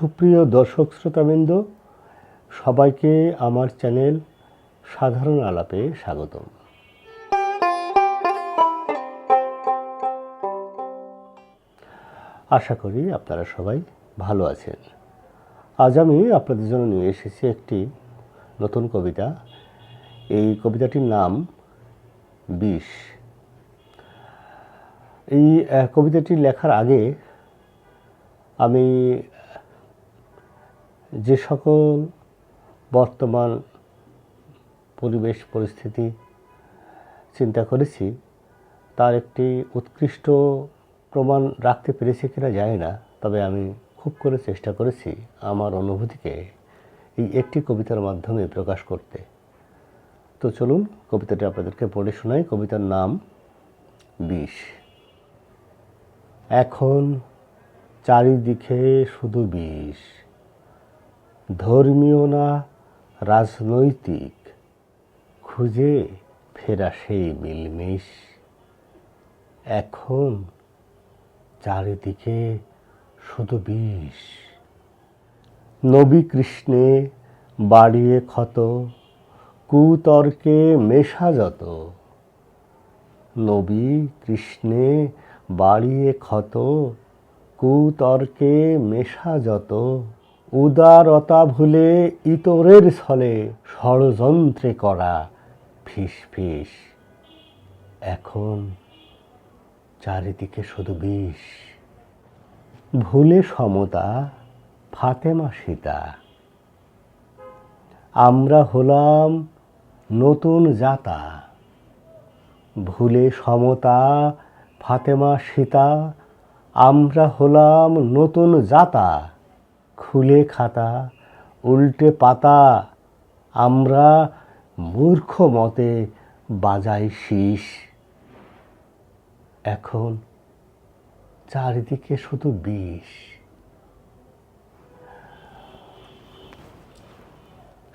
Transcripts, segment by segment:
সুপ্রিয় দর্শক শ্রোতাবৃন্দ, সবাইকে আমার চ্যানেল সাধারণ আলাপে স্বাগতম। আশা করি আপনারা সবাই ভালো আছেন। আজ আমি আপনাদের জন্য নিয়ে এসেছি একটি নতুন কবিতা। এই কবিতাটির নাম বিষ। এই কবিতাটি লেখার আগে আমি যে সকল বর্তমান পরিবেশ পরিস্থিতি চিন্তা করেছি তার একটি উৎকৃষ্ট প্রমাণ রাখতে পেরেছি কিনা জানি না, তবে আমি খুব করে চেষ্টা করেছি আমার অনুভূতিকে এই একটি কবিতার মাধ্যমে প্রকাশ করতে। তো চলুন কবিতাটি আপনাদেরকে পড়ে শোনাই। কবিতার নাম বিষ। এখন চারিদিকে শুধু বিষ, ধর্মীয় না রাজনৈতিক, খুঁজে ফেরা সেই মিলমিশ। এখন চারিদিকে শুধু বিষ, নবী কৃষ্ণে বাড়িয়ে ক্ষত, কুতর্কে মেশা যত। নবী কৃষ্ণে বাড়িয়ে ক্ষত, কুতর্কে মেশা যত। উদারতা ভুলে ইতরের ছলে ষড়যন্ত্রে করা ফিস ফিস। এখন চারিদিকে শুধু বিষ, ভুলে সমতা ফাতেমা সীতা। আমরা হলাম নতুন জাতা, ভুলে সমতা ফাতেমা সীতা। আমরা হলাম নতুন জাতা, খুলে খাতা উল্টে পাতা। আমরা মূর্খ মতে বাজাই শীষ। এখন চারিদিকে শুধু বিষ।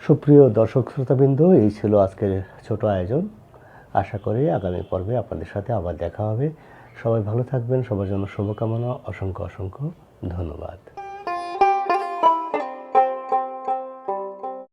সুপ্রিয় দর্শক শ্রোতাবৃন্দ, এই ছিল আজকের ছোট আয়োজন। আশা করি আগামী পর্বে আপনাদের সাথে আবার দেখা হবে। সবাই ভালো থাকবেন। সবার জন্য শুভকামনা। অসংখ্য অসংখ্য ধন্যবাদ।